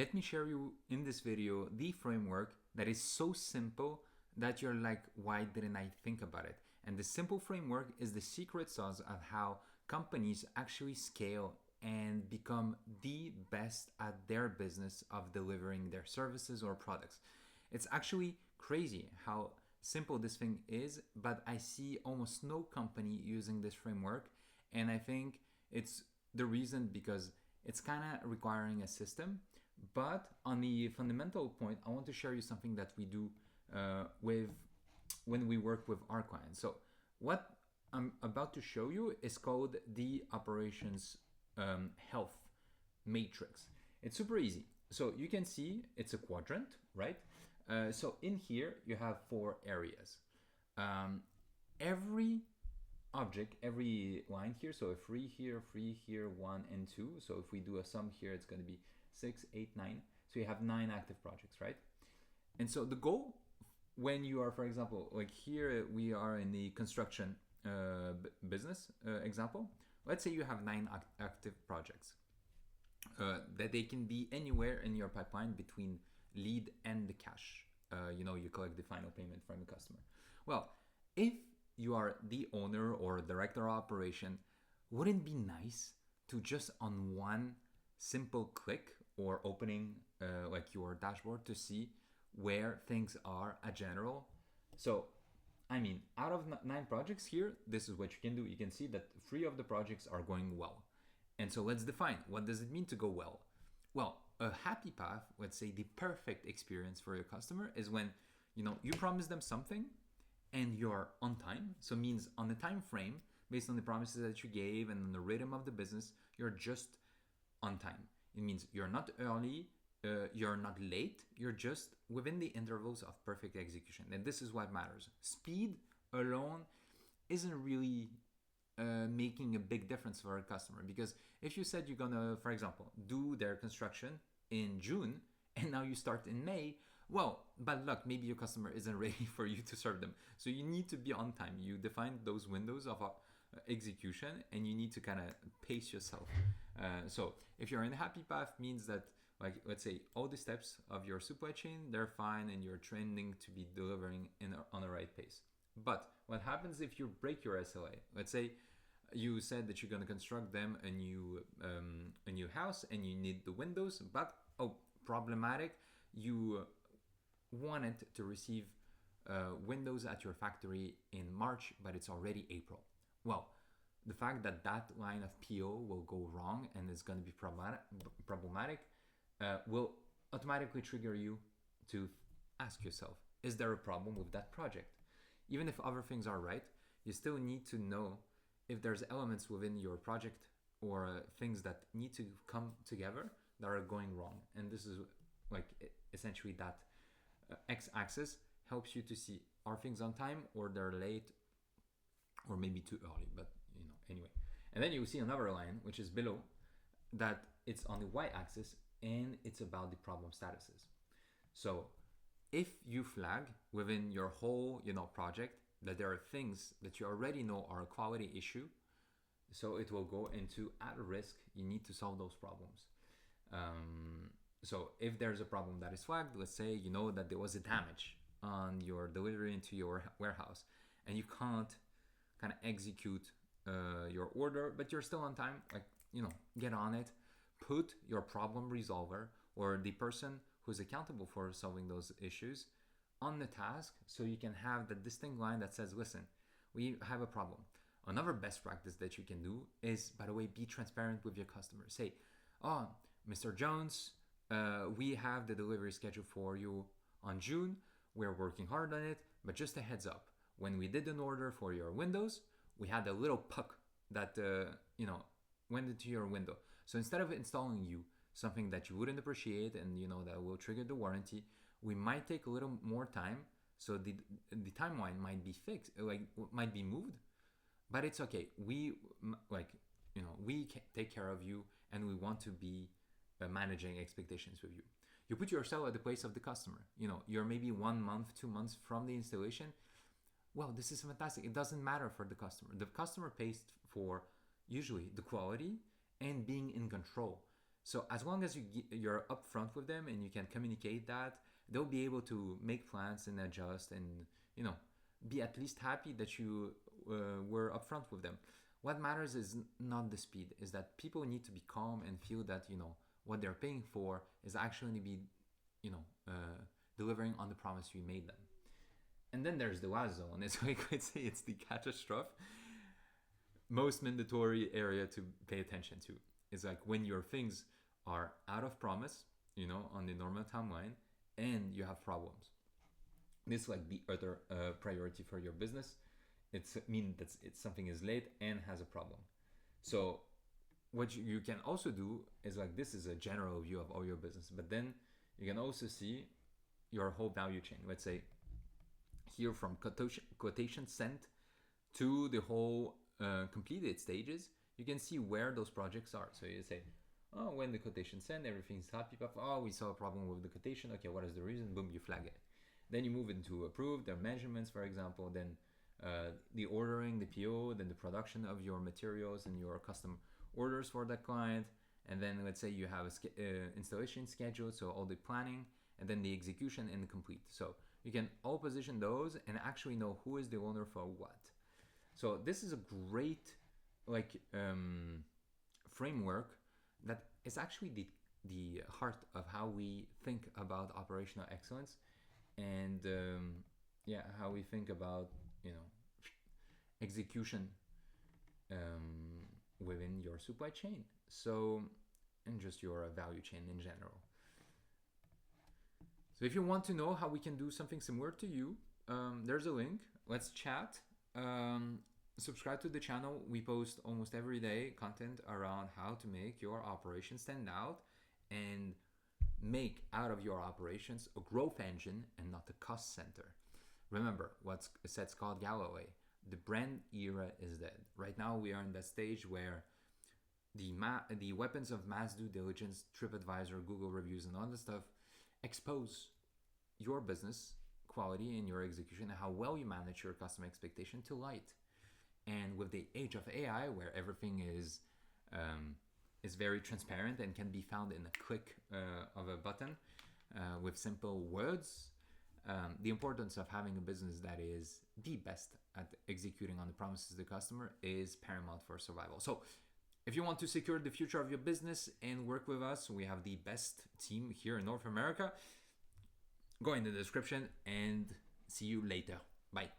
Let me share you in this video the framework that is so simple that you're like, why didn't I think about it? And the simple framework is the secret sauce of how companies actually scale and become the best at their business of delivering their services or products. It's actually crazy how simple this thing is, but I see almost no company using this framework. And I think it's the reason because it's kind of requiring a system. But on the fundamental point, I want to share you something that we do with when we work with our clients. So what I'm about to show you is called the operations health matrix. It's super easy. So you can see it's a quadrant, right? So in here you have 4 areas. Every object, every line here, so a 3 here, 1 and 2. So if we do a sum here, it's going to be 6, 8, 9. So you have 9 active projects, right? And so the goal when you are, for example, like here we are in the construction business example. Let's say you have 9 active projects that they can be anywhere in your pipeline between lead and the cash. You collect the final payment from the customer. Well, if you are the owner or director of operation, wouldn't it be nice to just on one simple click or opening like your dashboard to see where things are at general? So I mean, out of 9 projects here, this is what you can do. You can see that 3 of the projects are going well. And so let's define, what does it mean to go well? Well, a happy path, let's say the perfect experience for your customer is when you promise them something and you're on time. So it means on the time frame, based on the promises that you gave and on the rhythm of the business, you're just on time. It means you're not early, you're not late, you're just within the intervals of perfect execution. And this is what matters. Speed alone isn't really making a big difference for a customer, because if you said you're gonna, for example, do their construction in June and now you start in May, well, bad luck, maybe your customer isn't ready for you to serve them. So you need to be on time. You define those windows of execution and you need to kind of pace yourself. So if you're in a happy path, means that, like, let's say all the steps of your supply chain, they're fine and you're trending to be delivering on the right pace. But what happens if you break your SLA? Let's say you said that you're going to construct them a new house and you need the windows, but problematic, you wanted to receive windows at your factory in March, but it's already April. Well, the fact that that line of PO will go wrong and it's going to be problematic will automatically trigger you to ask yourself, is there a problem with that project? Even if other things are right, you still need to know if there's elements within your project or things that need to come together that are going wrong. And this is like essentially that x-axis helps you to see, are things on time or they're late or maybe too early, but anyway. And then you see another line which is below that, it's on the y-axis and it's about the problem statuses. So if you flag within your whole project that there are things that you already know are a quality issue, so it will go into at risk, you need to solve those problems. So if there's a problem that is flagged, let's say you know that there was a damage on your delivery into your warehouse and you can't kind of execute your order, but you're still on time, like, get on it, put your problem resolver or the person who's accountable for solving those issues on the task, so you can have the distinct line that says, listen, we have a problem. Another best practice that you can do is, by the way, be transparent with your customer. Say, oh, Mr. Jones, we have the delivery schedule for you on June. We're working hard on it, but just a heads up, when we did an order for your windows, we had a little puck that went into your window. So instead of installing you something that you wouldn't appreciate and that will trigger the warranty, we might take a little more time. So the timeline might be fixed, like might be moved, but it's okay. We take care of you and we want to be managing expectations with you. You put yourself at the place of the customer. You're maybe 1 month, 2 months from the installation. Well, this is fantastic. It doesn't matter for the customer. The customer pays for usually the quality and being in control. So as long as you're upfront with them and you can communicate that, they'll be able to make plans and adjust and, you know, be at least happy that you were upfront with them. What matters is not the speed, is that people need to be calm and feel that, you know, what they're paying for is actually be, you know, delivering on the promise you made them. And then there's the last zone. It's like, I'd say it's the catastrophe, most mandatory area to pay attention to. It's like when your things are out of promise, you know, on the normal timeline, and you have problems. This is like the other priority for your business. It's mean that it's something is late and has a problem. So what you can also do is like, this is a general view of all your business, but then you can also see your whole value chain. Let's say here from quotation sent to the whole completed stages, you can see where those projects are. So you say, oh, when the quotation sent, everything's happy. Oh, we saw a problem with the quotation. Okay, what is the reason? Boom, you flag it. Then you move into approved, their measurements, for example, then the ordering, the PO, then the production of your materials and your custom orders for that client. And then let's say you have a installation schedule, so all the planning, and then the execution and the complete. So you can all position those and actually know who is the owner for what. So this is a great framework that is actually the heart of how we think about operational excellence, and how we think about, you know, execution within your supply chain. So, and just your value chain in general. So if you want to know how we can do something similar to you, there's a link. Let's chat. Subscribe to the channel. We post almost every day content around how to make your operations stand out and make out of your operations a growth engine and not a cost center. Remember what said Scott Galloway, the brand era is dead. Right now we are in that stage where the weapons of mass due diligence, TripAdvisor, Google reviews, and all that stuff expose your business quality and your execution and how well you manage your customer expectation to light. And with the age of AI, where everything is very transparent and can be found in a click of a button with simple words, the importance of having a business that is the best at executing on the promises of the customer is paramount for survival. So if you want to secure the future of your business and work with us, we have the best team here in North America. Go in the description and see you later. Bye.